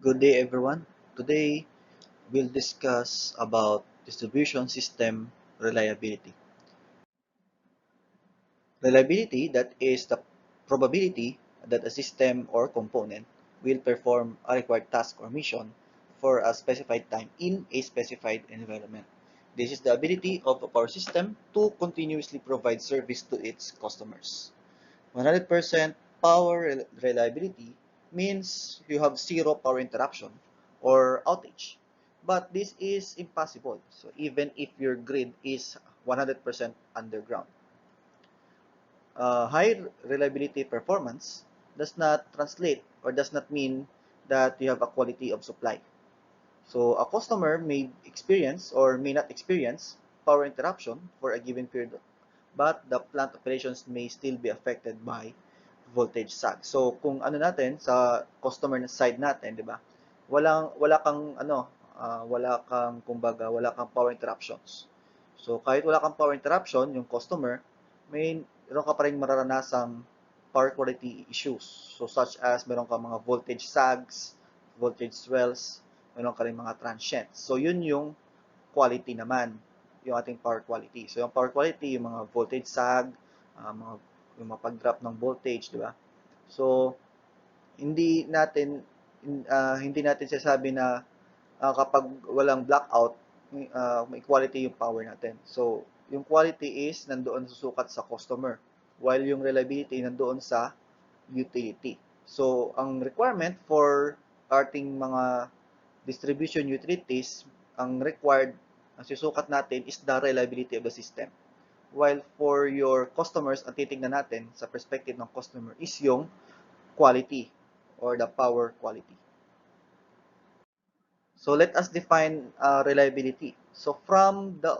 Good day everyone. Today we'll discuss about distribution system reliability. Reliability, that is the probability that a system or component will perform a required task or mission for a specified time in a specified environment. This is the ability of a power system to continuously provide service to its customers. 100% power reliability means you have zero power interruption or outage. But this is impossible. So even if your grid is 100% underground. High reliability performance does not translate or does not mean that you have a quality of supply. So a customer may experience or may not experience power interruption for a given period, but the plant operations may still be affected by voltage sag. So kung ano natin sa customer side natin, 'di ba? Wala kang wala kang kumbaga, wala kang power interruptions. So kahit wala kang power interruption, yung customer may meron ka pa ring mararanasang power quality issues. So such as meron kang mga voltage sags, voltage swells, meron ka ring mga transients. So yun yung quality naman, yung ating power quality. So yung power quality, yung mga voltage sag, mga yung mga pag-drop ng voltage, di ba? So hindi natin hindi natin sinasabi na kapag walang blackout, may quality yung power natin. So yung quality is nandoon susukat sa customer, while yung reliability nandoon sa utility. So ang requirement for ating mga distribution utilities, ang required, ang susukat natin is the reliability of the system. While for your customers, ang titignan natin sa perspective ng customer is yung quality or the power quality. So let us define reliability. So from the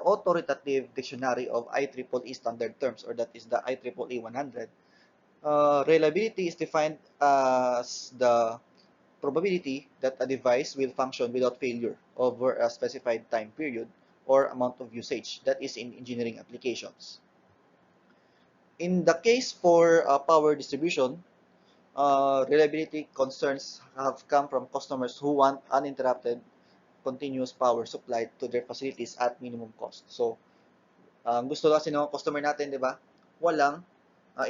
authoritative dictionary of IEEE standard terms, or that is the IEEE 100, reliability is defined as the probability that a device will function without failure over a specified time period or amount of usage. That is in engineering applications. In the case for power distribution, reliability concerns have come from customers who want uninterrupted continuous power supply to their facilities at minimum cost. So, gusto kasi ng customer natin, di ba? Walang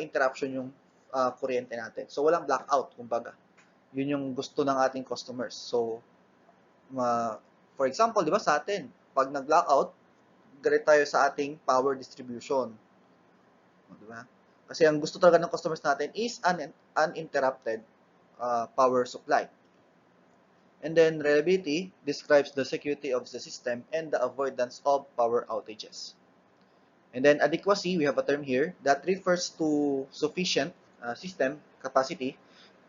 interruption yung kuryente natin. So, walang blackout, kumbaga. Yun yung gusto ng ating customers. So, for example, di ba sa atin, pag nag-blackout, galit tayo sa ating power distribution. Di ba? Kasi ang gusto talaga ng customers natin is uninterrupted power supply. And then reliability describes the security of the system and the avoidance of power outages. And then adequacy, we have a term here that refers to sufficient system capacity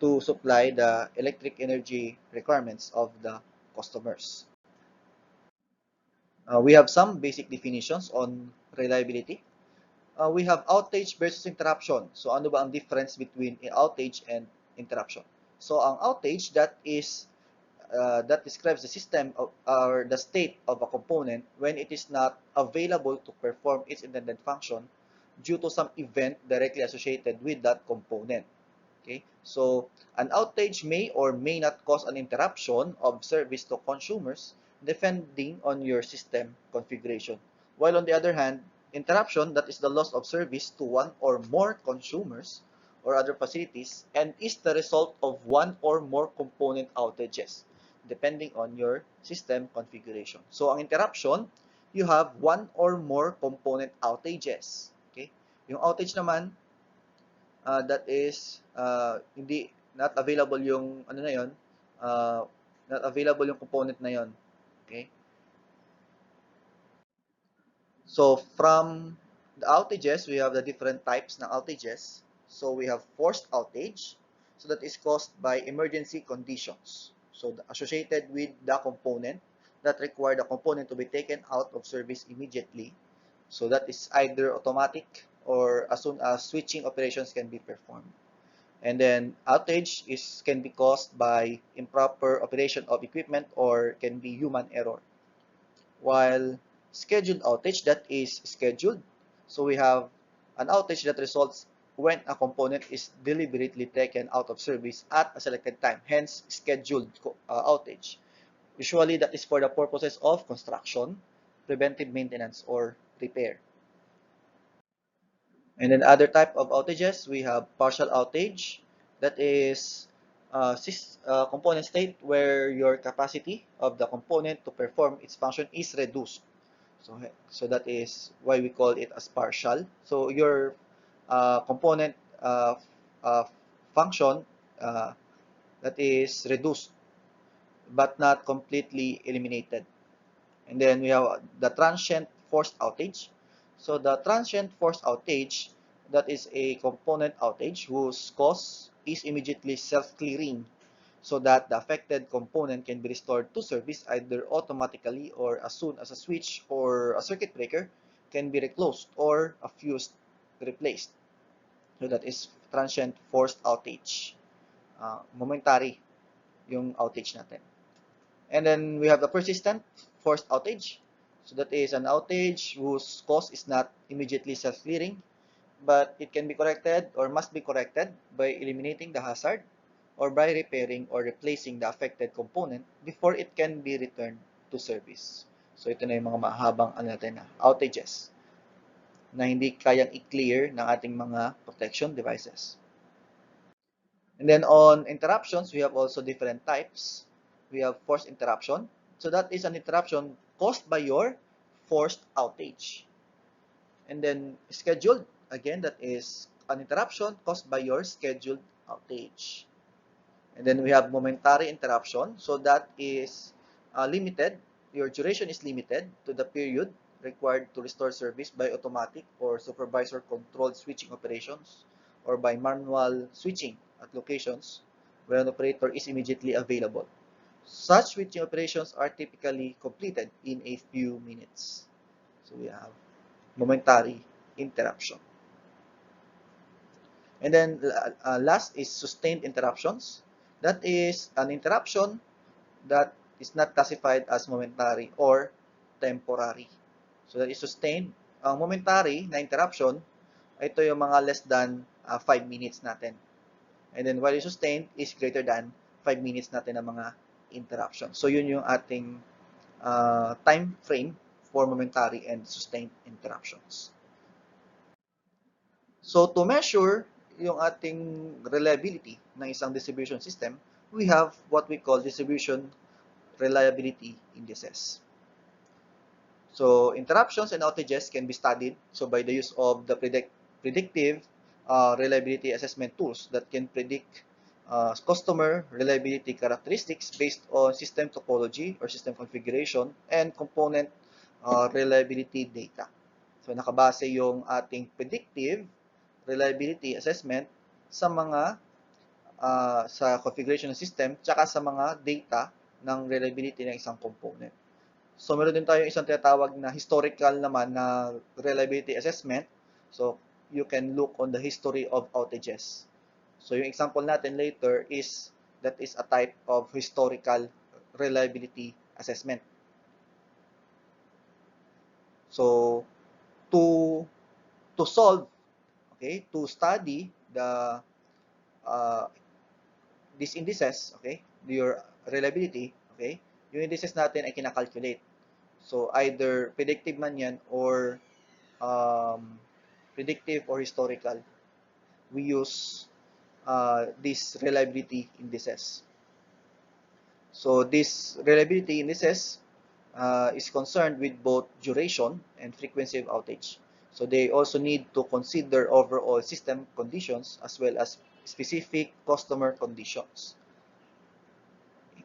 to supply the electric energy requirements of the customers. We have some basic definitions on reliability. We have outage versus interruption. So ano ba ang difference between outage and interruption? So ang outage, that describes the system or the state of a component when it is not available to perform its intended function due to some event directly associated with that component. Okay, so an outage may or may not cause an interruption of service to consumers depending on your system configuration. While on the other hand, interruption, that is the loss of service to one or more consumers or other facilities, and is the result of one or more component outages depending on your system configuration. So ang interruption, you have one or more component outages. Okay? Yung outage naman, that is hindi not available yung ano na yon, not available yung component na yon. Okay? So from the outages, we have the different types ng outages. So we have forced outage. So that is caused by emergency conditions. So associated with the component that require the component to be taken out of service immediately. So that is either automatic or as soon as switching operations can be performed. And then outage can be caused by improper operation of equipment or can be human error. While scheduled outage, that is scheduled. So we have an outage that results when a component is deliberately taken out of service at a selected time, hence scheduled outage. Usually, that is for the purposes of construction, preventive maintenance, or repair. And then other type of outages, we have partial outage. That is component state where your capacity of the component to perform its function is reduced. So that is why we call it as partial. So your component uh, function uh, that is reduced but not completely eliminated. And then we have the transient forced outage. So the transient forced outage, that is a component outage whose cause is immediately self-clearing so that the affected component can be restored to service either automatically or as soon as a switch or a circuit breaker can be reclosed or a fuse replaced. So that is transient forced outage. Momentary yung outage natin. And then we have the persistent forced outage. So that is an outage whose cause is not immediately self-clearing, but it can be corrected or must be corrected by eliminating the hazard or by repairing or replacing the affected component before it can be returned to service. So ito na yung mga mahabang outages na hindi kayang i-clear ng ating mga protection devices. And then on interruptions, we have also different types. We have forced interruption. So that is an interruption caused by your forced outage. And then scheduled, again, that is an interruption caused by your scheduled outage. And then we have momentary interruption. So that is limited. Your duration is limited to the period required to restore service by automatic or supervisor controlled switching operations or by manual switching at locations where an operator is immediately available. Such switching operations are typically completed in a few minutes. So we have momentary interruption. And then last is sustained interruptions. That is an interruption that is not classified as momentary or temporary. So that is sustained. Ang momentary na interruption, ito yung mga less than 5 minutes natin. And then while sustained is greater than 5 minutes natin ng mga interruption. So yun yung ating time frame for momentary and sustained interruptions. So to measure yung ating reliability ng isang distribution system, we have what we call distribution reliability indices. So interruptions and outages can be studied by the use of the predictive reliability assessment tools that can predict customer reliability characteristics based on system topology or system configuration and component reliability data. So nakabase yung ating predictive reliability assessment sa mga sa configuration ng system tsaka sa mga data ng reliability ng isang component. So, meron din tayong isang tinatawag na historical naman na reliability assessment. So, you can look on the history of outages. So, yung example natin later is that is a type of historical reliability assessment. So, to solve, okay, to study the these indices, okay, your reliability, okay, yung indices natin ay kinakalculate. So, either predictive man yan or predictive or historical. We use these reliability indices. So, this reliability indices is concerned with both duration and frequency of outage. So, they also need to consider overall system conditions as well as specific customer conditions.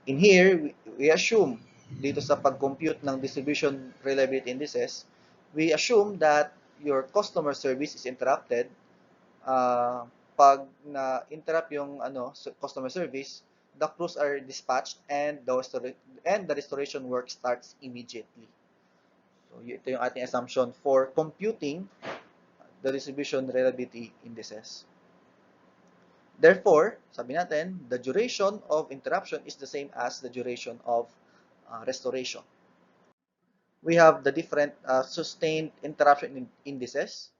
In here, we assume dito sa pag-compute ng distribution reliability indices, we assume that your customer service is interrupted pag na-interrupt yung customer service, the crews are dispatched and the restoration work starts immediately. So, ito yung ating assumption for computing the distribution reliability indices. Therefore, sabi natin, the duration of interruption is the same as the duration of restoration. We have the different sustained interruption indices.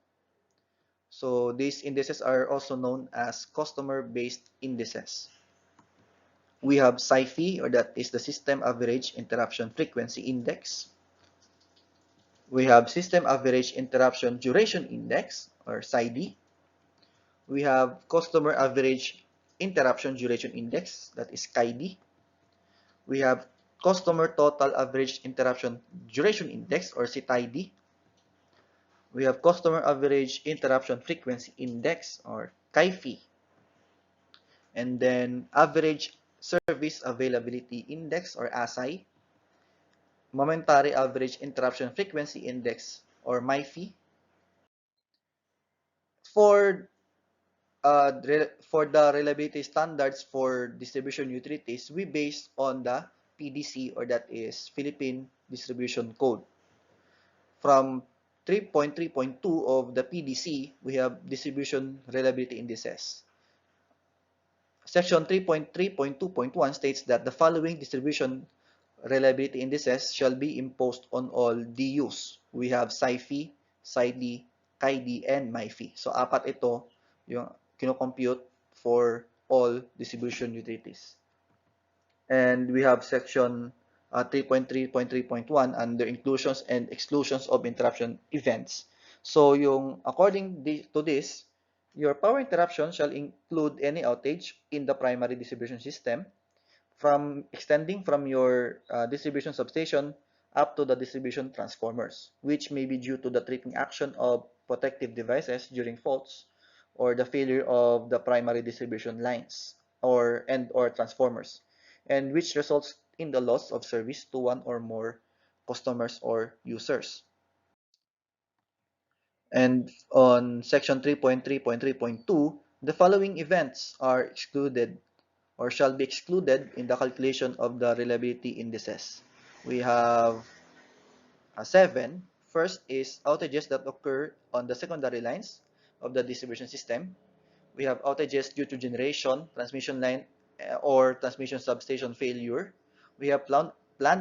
So these indices are also known as customer-based indices. We have SIFI, or that is the System Average Interruption Frequency Index. We have System Average Interruption Duration Index, or SIDI. We have Customer Average Interruption Duration Index, that is CAIDI. We have Customer Total Average Interruption Duration Index, or CTID. We have Customer Average Interruption Frequency Index, or CAIFI. And then Average Service Availability Index, or ASI. Momentary Average Interruption Frequency Index, or MIFI. For for the reliability standards for distribution utilities, we base on the PDC, or that is Philippine Distribution Code. From 3.3.2 of the PDC, we have distribution reliability indices. Section 3.3.2.1 states that the following distribution reliability indices shall be imposed on all DUs. We have SIFI, SIDI, CAIDI, and MIFI. So, apat ito yung kinocompute for all distribution utilities. And we have section 3.3.3.1 under inclusions and exclusions of interruption events. So, according to this, your power interruption shall include any outage in the primary distribution system, from extending from your distribution substation up to the distribution transformers, which may be due to the tripping action of protective devices during faults, or the failure of the primary distribution lines or transformers, and which results in the loss of service to one or more customers or users. And on section 3.3.3.2, the following events are excluded or shall be excluded in the calculation of the reliability indices. We have 7. First is outages that occur on the secondary lines of the distribution system. We have outages due to generation, transmission line, or transmission substation failure. We have planned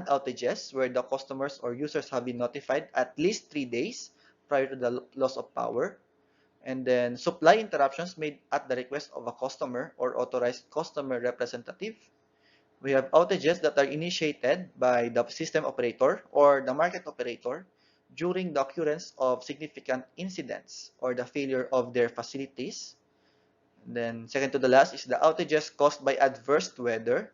outages where the customers or users have been notified at least 3 days prior to the loss of power. And then supply interruptions made at the request of a customer or authorized customer representative. We have outages that are initiated by the system operator or the market operator during the occurrence of significant incidents or the failure of their facilities. And then second to the last is the outages caused by adverse weather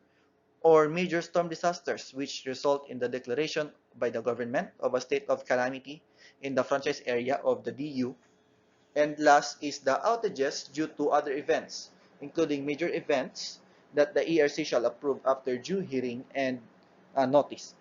or major storm disasters, which result in the declaration by the government of a state of calamity in the franchise area of the DU. And last is the outages due to other events, including major events that the ERC shall approve after due hearing and notice.